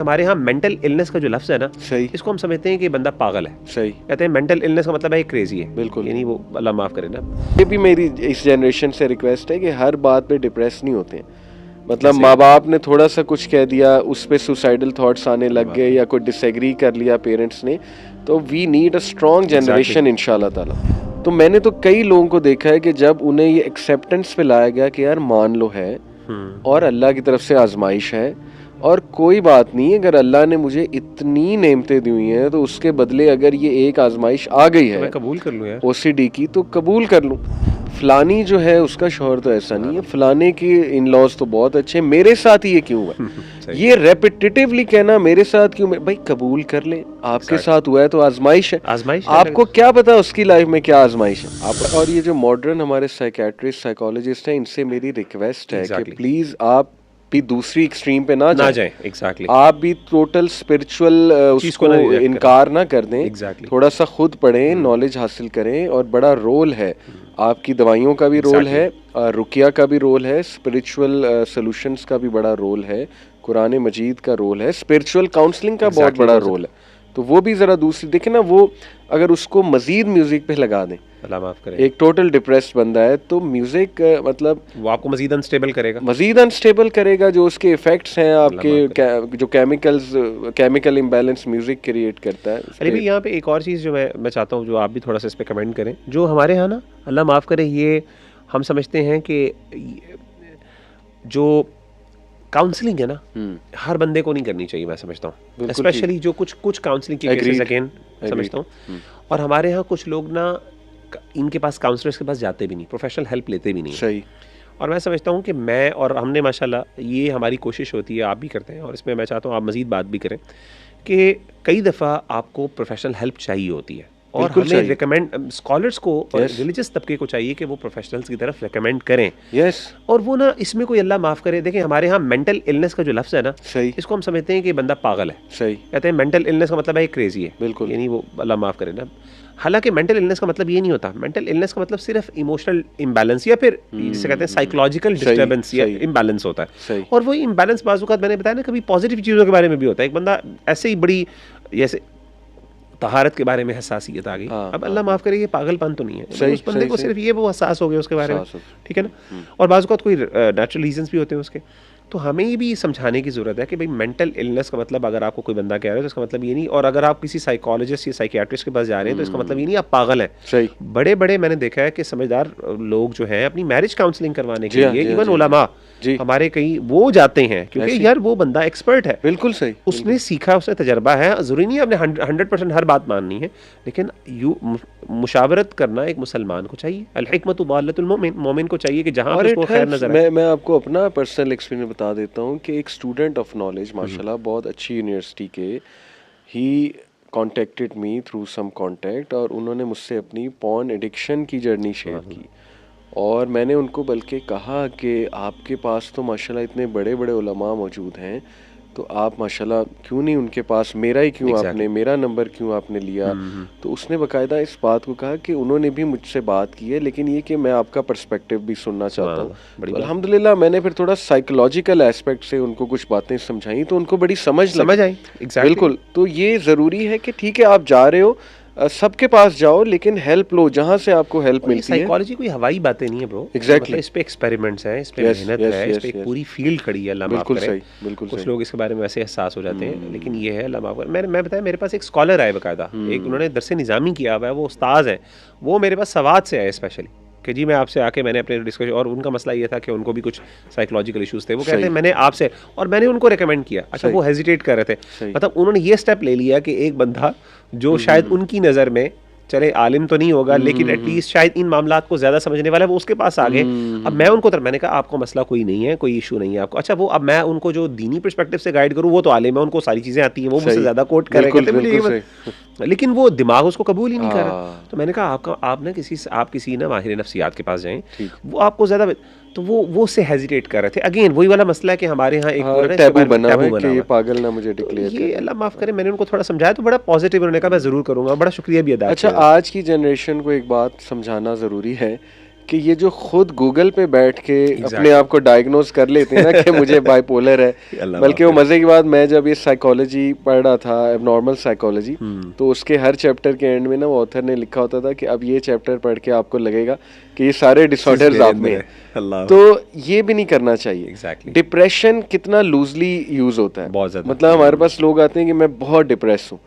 हमारे यहाँ mental illness का जो लफ्ज़ है ना, सही, इसको हम समझते हैं कि बंदा पागल है। सही, कहते हैं मेंटल इलनेस का मतलब है क्रेजी है, बिल्कुल। यानी वो अल्लाह माफ़ करे ना। ये भी मेरी इस जनरेशन से रिक्वेस्ट है कि हर बात पे डिप्रेस नहीं होते हैं। मतलब जैसे माँ बाप ने थोड़ा सा कुछ कह दिया, उस पे सुसाइडल थॉट्स आने लग बाप गए रे। या कोई डिसएग्री कर लिया पेरेंट्स ने, तो we need a strong generation इंशाल्लाह ताला। तो मैंने तो कई लोगों को देखा है कि जब उन्हें ये एक्सेप्टेंस पे लाया गया कि यार मान लो है और अल्लाह की तरफ से आजमाइश है और कोई बात नहीं, अगर अल्लाह ने मुझे इतनी नेमतें दी हुई हैं तो उसके बदले अगर ये एक आजमाइश आ गई तो है मैं कबूल कर लूँ यार। ओसीडी की, तो कबूल कर लूँ। फलानी जो है उसका शौहर तो ऐसा नहीं है, फलाने के इन लॉज तो बहुत अच्छे हैं, मेरे साथ ही ये क्यों हुआ? सही। ये रेपिटेटिवली कहना मेरे साथ क्यों, भाई कबूल कर ले, आपके Exactly. साथ हुआ है तो आजमाइश है। आजमाइश है आपको क्या पता उसकी लाइफ में क्या आजमाइश है आप। और ये जो मॉडर्न हमारे साइकेट्रिस्ट साइकोलॉजिस्ट हैं, इनसे मेरी रिक्वेस्ट है कि Exactly. प्लीज आप भी दूसरी एक्सट्रीम पे ना ना जाएं। जाए। एग्जैक्टली। आप भी टोटल स्पिरिचुअल चीज़ को उसको ना reject करें। इनकार ना कर दें। Exactly. थोड़ा सा खुद पढ़ें, नॉलेज हासिल करें, और बड़ा रोल है आपकी दवाइयों का भी रोल है, रुकिया का भी रोल है, स्पिरिचुअल सॉल्यूशंस का भी बड़ा रोल है, कुरान मजीद का रोल है, स्पिरिचुअल काउंसलिंग का बहुत बड़ा रोल है। तो वो भी ज़रा दूसरी देखें ना, वो अगर उसको मजीद म्यूज़िक पे लगा दें, अल्लाह माफ़ करे, एक टोटल डिप्रेस्ड बंदा है तो म्यूज़िक मतलब वो आपको मजीद अनस्टेबल करेगा। मजीद अनस्टेबल करेगा। जो उसके इफेक्ट्स हैं आपके जो केमिकल इम्बैलेंस म्यूजिक क्रिएट करता है। अली भाई यहाँ पे एक और चीज़ जो मैं चाहता हूँ, जो आप भी थोड़ा सा इस पे कमेंट करें। जो हमारे यहाँ ना, अल्लाह माफ़ करे, ये हम समझते हैं कि जो काउंसलिंग है ना, हर बंदे को नहीं करनी चाहिए, मैं समझता हूँ। स्पेशली जो कुछ काउंसलिंग के केसेस अगेन समझता हूँ। और हमारे यहाँ कुछ लोग ना इनके पास, काउंसलर्स के पास जाते भी नहीं, प्रोफेशनल हेल्प लेते भी नहीं। सही। और मैं समझता हूँ कि मैं और हमने माशाल्लाह, ये हमारी कोशिश होती है, आप भी करते हैं, और इसमें मैं चाहता हूँ आप मज़ीद बात भी करें कि कई दफ़ा आपको प्रोफेशनल हेल्प चाहिए होती है, और हमें रिकमेंड स्कॉलर्स को और रिलीजियस तबके को चाहिए कि वो प्रोफेशनल्स की तरफ रिकमेंड करें। और वो ना, इसमें कोई अल्लाह माफ़ करे, देखें हमारे यहाँ मेंटल इलनेस का जो लफ्ज़ है ना, सही, इसको हम समझते हैं कि बंदा पागल है। सही। कहते हैं मेंटल इलनेस का मतलब है क्रेजी है, बिल्कुल, यानी वो अल्लाह माफ़ करे ना। हालांकि मेंटल इलनेस का मतलब ये नहीं होता। मेंटल इलनेस का मतलब सिर्फ इमोशनल इम्बैलेंस, या फिर जिसे कहते हैं साइकोलॉजिकल डिस्टर्बेंस या इम्बैलेंस होता है। और वो इम्बैलेंस बाज़ औक़ात, मैंने बताया ना, कभी पॉजिटिव चीज़ों के बारे में भी होता है। एक बंदा ऐसे ही बड़ी, जैसे तहारत के बारे में हसासियत आ गई, अब अल्लाह माफ़ करे, ये पागलपन तो नहीं है, उस बंदे को सिर्फ ये वो एहसास हो गया उसके बारे में, ठीक है ना। और बाज़ औक़ात कोई नेचुरल रीजंस भी होते हैं उसके। तो हमें ये भी समझाने की ज़रूरत है कि भाई मेंटल इलनेस का मतलब, अगर आपको कोई बंदा कह रहा है तो इसका मतलब ये नहीं, और अगर आप किसी साइकोलॉजिस्ट या साइकियाट्रिस्ट के पास जा रहे हैं तो इसका मतलब ये नहीं आप पागल हैं। सही। बड़े बड़े मैंने देखा है कि समझदार लोग जो हैं, अपनी मैरिज काउंसलिंग करवाने के लिए, इवन उलमा हमारे कहीं वो जाते हैं, क्योंकि यार वो बंदा एक्सपर्ट है। बिल्कुल सही, उसने सीखा, उसने तजर्बा है। ज़रूरी नहीं आपने 100% हर बात माननी है, लेकिन मुशावरत करना एक मुसलमान को चाहिए। अल हिकमतु दालतुल मोमिन, मोमिन को चाहिए कि जहाँ पे उसको खैर नजर आए। मैं आपको अपना पर्सनल एक्सपीरियंस बता देता हूँ कि एक स्टूडेंट ऑफ नॉलेज, माशाल्लाह बहुत अच्छी यूनिवर्सिटी के, ही contacted me through some contact, और उन्होंने मुझसे अपनी पॉर्न एडिक्शन की जर्नी शेयर की। और मैंने उनको बल्कि कहा कि आपके पास तो माशाल्लाह इतने बड़े बड़े उलमा मौजूद हैं, तो आप माशाल्लाह क्यों नहीं उनके पास, मेरा ही क्यों आपने, मेरा नंबर क्यों आपने लिया। तो उसने बाकायदा इस बात को कहा कि उन्होंने भी मुझसे बात की है, लेकिन ये कि मैं आपका पर्सपेक्टिव भी सुनना चाहता हूँ। तो अल्हम्दुलिल्लाह मैंने फिर थोड़ा साइकोलॉजिकल एस्पेक्ट से उनको कुछ बातें समझाई, तो उनको बड़ी समझ आई। बिल्कुल। तो ये ज़रूरी है कि ठीक है आप जा रहे हो, सबके पास जाओ, लेकिन हेल्प लो जहाँ से आपको हेल्प मिलती है। साइकोलॉजी कोई हवाई बातें नहीं है ब्रो। एग्जैक्टली। इस पे एक्सपेरिमेंट्स हैं, इस पे मेहनत है, इस पे एक पूरी फील्ड खड़ी है। अल्लाह माफ़ करे, बिल्कुल कुछ लोग इसके बारे में वैसे एहसास हो जाते हैं, लेकिन ये है, अल्लाह माफ़ करे। मैं बताया, मेरे पास एक स्कॉलर आए बाकायदा, एक उन्होंने दरसे निज़ामी किया हुआ है, वो उस्ताद हैं, वो मेरे पास सवाद से आए स्पेशली कि जी मैं आपसे आके मैंने अपने डिस्कशन, और उनका मसला ये था कि उनको भी कुछ साइकोलॉजिकल इश्यूज थे। वो कहते हैं मैंने आपसे, और मैंने उनको रेकमेंड किया। अच्छा, वो हेजिटेट कर रहे थे, मतलब उन्होंने ये स्टेप ले लिया कि एक बंदा जो शायद उनकी नज़र में, चले आलिम तो नहीं होगा, लेकिन एटलीस्ट शायद इन मामलात को ज़्यादा समझने वाला है, वो उसके पास आ गए। अब मैं उनको मैंने कहा आपको मसला कोई नहीं है, कोई इशू नहीं है आपको। अच्छा, वो अब मैं उनको जो दीनी पर्सपेक्टिव से गाइड करूँ, वो तो आलिम है, उनको सारी चीज़ें आती हैं, वो मुझसे ज़्यादा कोट करेंगे, लेकिन वो दिमाग उसको कबूल ही नहीं कर रहा। तो मैंने कहा आप किसी ना माहिर नफ्सियात के पास जाएं, वो आपको ज़्यादा, तो वो उससे हेजिटेट कर रहे थे। अगेन वही वाला मसला है कि हमारे यहाँ एक टैबू बना है कि ये पागल ना मुझे डिक्लेयर करे। ये अल्लाह माफ़ करे, मैंने उनको थोड़ा समझाया तो बड़ा पॉजिटिव, उन्होंने कहा मैं ज़रूर करूँगा, बड़ा शुक्रिया भी अदा किया। अच्छा, आज की जनरेशन को एक बात समझाना ज़रूरी है कि ये जो खुद गूगल पे बैठ के अपने आप को डायग्नोज कर लेते हैं ना कि मुझे बाइपोलर है। बल्कि वो मजे की बात, मैं जब ये साइकोलॉजी पढ़ रहा था, एबनॉर्मल साइकोलॉजी, तो उसके हर चैप्टर के एंड में ना वो ऑथर ने लिखा होता था कि अब ये चैप्टर पढ़ के आपको लगेगा कि ये सारे डिसऑर्डर्स आप में हैं। तो ये भी नहीं करना चाहिए। डिप्रेशन कितना लूजली यूज होता है, बहुत ज्यादा। मतलब हमारे पास लोग आते हैं कि मैं बहुत डिप्रेस हूँ,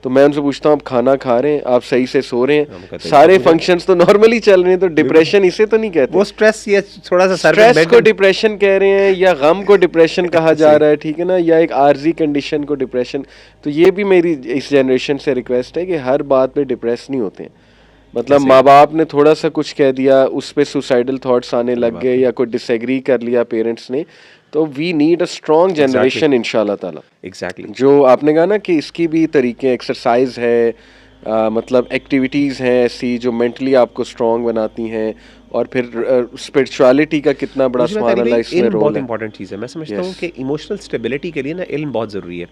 तो मैं उनसे पूछता हूँ आप खाना खा रहे हैं, आप सही से सो रहे हैं, सारे फंक्शंस तो नॉर्मली चल रहे हैं, तो डिप्रेशन इसे तो नहीं कहते। वो स्ट्रेस, ये थोड़ा सा स्ट्रेस को डिप्रेशन कह रहे हैं या गम को डिप्रेशन कहा जा रहा है, ठीक है ना, या एक आर्जी कंडीशन को डिप्रेशन। तो ये भी मेरी इस जनरेशन से रिक्वेस्ट है कि हर बात पे डिप्रेस नहीं होते हैं। मतलब माँ बाप ने थोड़ा सा कुछ कह दिया, उस पे सुसाइडल थॉट्स आने लग गए, या कोई डिसएग्री कर लिया पेरेंट्स ने, तो we need a strong generation इंशाल्लाह ताला। एग्जैक्टली। जो आपने कहा ना कि इसकी भी तरीके, एक्सरसाइज है, मतलब एक्टिविटीज़ हैं ऐसी जो मेंटली आपको स्ट्रॉन्ग बनाती हैं, और फिर स्पिरिचुअलिटी का कितना बड़ा सुभान अल्लाह इसमें रोल है। बहुत इंपॉर्टेंट चीज़ है। मैं समझता हूँ कि इमोशनल स्टेबिलिटी के लिए ना इल्म बहुत ज़रूरी है।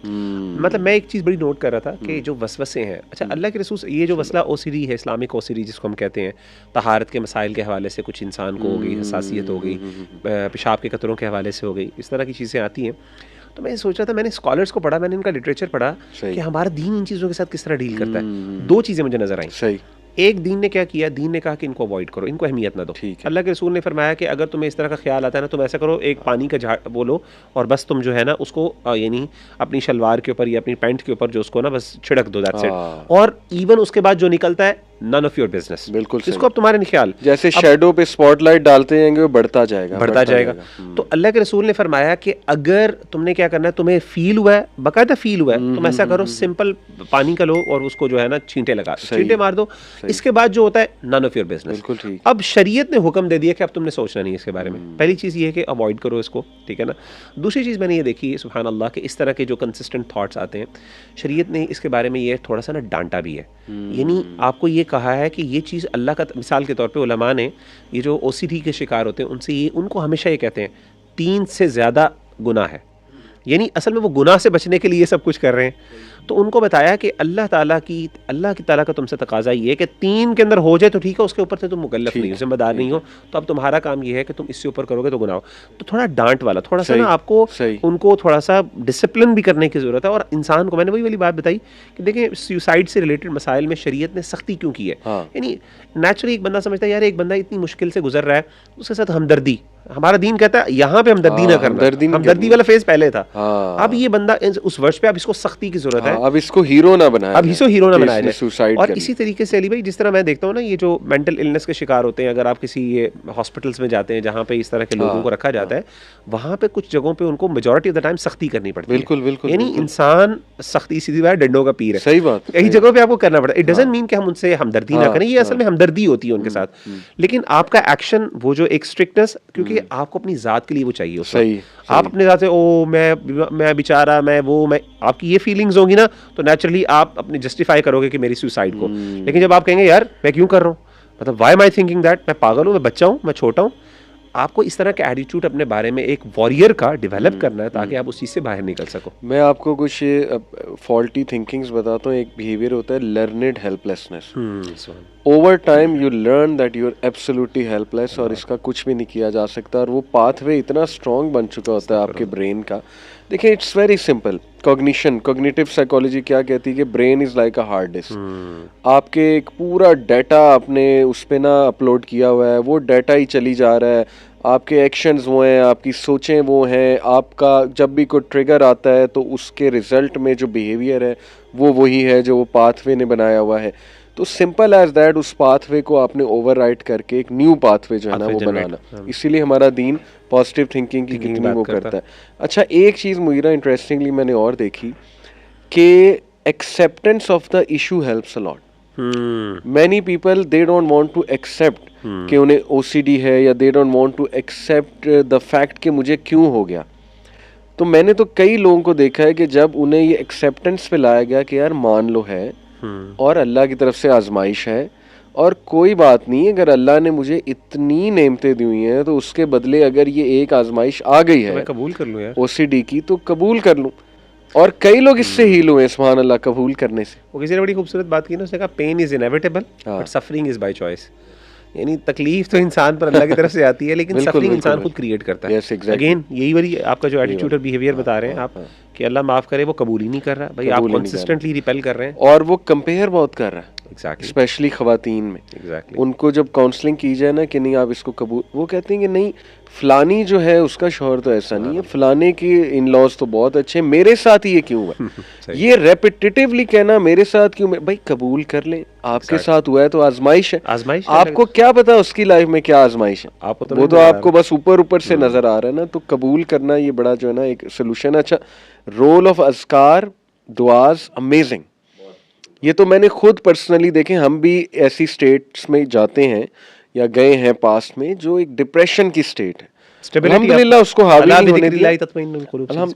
मतलब मैं एक चीज़ बड़ी नोट कर रहा था कि जो वसवसे हैं, अच्छा अल्लाह के रसूल, ये जो मसला ओसीडी है, इस्लामिक ओसीडी जिसको हम कहते हैं, तहारत के मसाइल के हवाले से कुछ इंसान को हो गई, हसासियत हो गई, पेशाब के कतरों के हवाले से हो गई, इस तरह की चीज़ें आती हैं। तो मैं सोच रहा था, मैंने स्कॉलर्स को पढ़ा, मैंने इनका लिटरेचर पढ़ा कि हमारा दीन इन चीज़ों के साथ किस तरह डील करता है। दो चीज़ें मुझे नजर आई। सही। एक, दीन ने क्या किया, दीन ने कहा कि इनको अवॉइड करो, इनको अहमियत ना दो। अल्लाह के रसूल ने फरमाया कि अगर तुम्हें इस तरह का ख्याल आता है ना, तुम ऐसा करो, एक पानी का झाड़ वो लो और बस तुम जो है ना उसको यानी अपनी शलवार के ऊपर या अपनी पैंट के ऊपर जो उसको ना बस छिड़क दो, दैट्स इट। और इवन उसके बाद जो निकलता है, नन ऑफ योर बिजनेस। बिल्कुल, इसको अब तुम्हारे नहीं ख्याल। जैसे शैडो पे स्पॉटलाइट डालते जाएंगे वो बढ़ता जाएगा। तो अल्लाह के रसूल ने फरमाया कि अगर तुमने क्या करना है, तुम्हें फील हुआ है, बाकायदा फील हुआ है, तुम ऐसा करो, सिंपल पानी का लो और उसको जो है ना छींटे लगा, छींटे मार दो। इसके बाद जो होता है, नन ऑफ योर बिजनेस। अब शरीयत ने हुक्म दे दिया कि अब तुमने सोचना नहीं इसके बारे में। पहली चीज़ ये है कि अवॉइड करो इसको, ठीक है ना। दूसरी चीज़ मैंने ये देखी, सुभान अल्लाह, कि इस तरह के जो कंसिस्टेंट थॉट्स आते हैं, शरीयत ने इसके बारे में ये थोड़ा सा ना डांटा भी है। यानी आपको ये कहा है कि ये चीज़ अल्लाह का, मिसाल के तौर पे उलमा ने ये जो ओसीडी के शिकार होते हैं उनसे, ये उनको हमेशा ये कहते हैं 3 से ज़्यादा गुनाह है, यानी असल में वो गुनाह से बचने के लिए सब कुछ कर रहे हैं। तो उनको बताया कि अल्लाह की ताला का तुमसे तकाजा ये है कि 3 के अंदर हो जाए तो ठीक है, उसके ऊपर से तुम मुकल्लफ नहीं हो, जिम्मेदार नहीं हो, तो अब तुम्हारा काम ये है कि तुम इससे ऊपर करोगे तो गुनाह हो। तो थोड़ा डांट वाला, थोड़ा सा ना आपको उनको थोड़ा सा डिसिप्लिन भी करने की ज़रूरत है। और इंसान को, मैंने वही वाली बात बताई कि देखिए सुसाइड से रिलेटेड मसाइल में शरीयत ने सख्ती क्यों की है। यानी नेचुरली एक बंदा समझता है यार एक बंदा इतनी मुश्किल से गुजर रहा है, उसके साथ हमदर्दी, हमारा दीन कहता है यहाँ पे हमदर्दी ना करना, हमदर्दी वाला फेज पहले था। अब ये बंदा उस वर्ष पे, अब इसको सख्ती की जरूरत है, अब इसको हीरो ना बनाया, अब इसको हीरो ना बनाया जाए। और इसी तरीके से अली भाई, जिस तरह मैं देखता हूँ ना, ये जो मेंटल इलनेस के शिकार होते हैं, अगर आप किसी ये हॉस्पिटल्स में जाते हैं जहाँ पे इस तरह के लोगों को रखा जाता है, वहाँ पे कुछ जगहों पे उनको मेजॉरिटी ऑफ द टाइम सख्ती करनी पड़ती है। बिल्कुल बिल्कुल। यानी इंसान सख्ती, सीधी बात, डंडों का पीर है। सही बात। कई जगहों पे आपको करना पड़ता है। इट डजंट मीन कि हम उनसे हमदर्दी ना करें, ये असल में हमदर्दी होती है उनके साथ, लेकिन आपका एक्शन, वो जो एक स्ट्रिक्टनेस, क्योंकि आपको अपनी जात के लिए वो चाहिए। सही। आप अपने साथ से ओ मैं बेचारा, मैं आपकी ये फीलिंग्स होंगी ना, तो नेचुरली आप अपने जस्टिफाई करोगे कि मेरी सुसाइड को। लेकिन जब आप कहेंगे यार मैं क्यों कर रहा हूँ, मतलब why am I thinking that, मैं पागल हूँ, मैं बच्चा हूँ, मैं छोटा हूँ, आपको इस तरह का एटीट्यूड अपने बारे में एक वॉरियर का डेवलप करना है ताकि आप उस चीज़ से बाहर निकल सको। मैं आपको कुछ फॉल्टी थिंकिंग्स बताता हूँ। एक बिहेवियर होता है learned helplessness. Over time you learn that you are absolutely helpless और इसका कुछ भी नहीं किया जा सकता, और वो पाथवे इतना स्ट्रॉन्ग बन चुका होता है आपके ब्रेन का। देखिए it's very simple. Cognitive psychology क्या कहती है कि brain is like a hard disk. आपके एक पूरा डाटा आपने उस पे ना अपलोड किया हुआ है, वो डाटा ही चली जा रहा है, आपके एक्शंस वो हैं, आपकी सोचें वो हैं, आपका जब भी कोई ट्रिगर आता है तो उसके रिजल्ट में जो बिहेवियर है वो वही है जो वो पाथवे ने बनाया हुआ है। तो सिंपल एज दैट, उस पाथवे को आपने ओवरराइट करके एक न्यू पाथवे जो है ना वो बनाना। इसीलिए हमारा दीन पॉजिटिव थिंकिंग की कितनी वो करता है। अच्छा, एक चीज़ मुझे इंटरेस्टिंगली मैंने और देखी कि acceptance of the issue helps a lot. Many people they don't want to accept कि उन्हें ओसीडी है, या they don't want to accept the fact कि मुझे क्यों हो गया। तो मैंने तो कई लोगों को देखा है कि जब उन्हें ये एक्सेप्टेंस पे लाया गया कि यार मान लो है और अल्लाह की तरफ से आजमाइश है, और कोई बात नहीं, अगर अल्लाह ने मुझे इतनी नेमतें दी हुई हैं तो उसके बदले अगर ये एक आजमाइश आ गई है, मैं कबूल कर लूं यार ओसीडी की, तो कबूल कर लूं। और कई लोग इससे हील हुए सुभान अल्लाह कबूल करने से। वो किसी ने बड़ी खूबसूरत बात की ना, उसने कहा pain is inevitable but suffering is by choice. यानी तकलीफ तो इंसान पर अल्लाह की तरफ से आती है, लेकिन बिल्कुल, सफरिंग बिल्कुल, इंसान खुद क्रिएट करता है। Yes, exactly. अगेन यही वाली आपका जो एटीट्यूड और बिहेवियर बता रहे हैं आप कि अल्लाह माफ करे, वो कबूल ही नहीं कर रहा भाई, आप कबूल ही नहीं कर रहा। कंसिस्टेंटली रिपेल कर रहे हैं। और वो कंपेयर बहुत कर रहा है, एग्जैक्टली स्पेशली खवातीन में। एग्जैक्टली उनको जब काउंसलिंग की जाए ना कि नहीं आप इसको कबूल, वो कहते हैं कि नहीं फलानी जो है उसका शौहर तो ऐसा नहीं है, फलाने के इन लॉज तो बहुत अच्छे हैं, मेरे साथ ही ये क्यों हुआ? सही। ये रेपिटेटिवली कहना मेरे साथ क्यों, भाई कबूल कर लें, आपके साथ हुआ है तो आजमाइश है। आजमाइश है, आपको क्या पता उसकी लाइफ में क्या आजमाइश है, आपको तो वो नहीं तो नजर आ आपको बस ऊपर ऊपर से नजर आ रहा है ना। तो कबूल करना ये बड़ा जो है ना एक सोल्यूशन। अच्छा, रोल ऑफ अज़कार दुआज अमेजिंग, ये तो मैंने खुद पर्सनली देखे। हम भी ऐसी स्टेट्स में जाते हैं या गए हैं पास्ट में जो एक डिप्रेशन की स्टेट है, Stability अल्हम्दुलिल्लाह उसको हावी अला नहीं होने बिदिक्रिल्लाहि दिया। तत्मइन्नुल कुलूब। अल्हम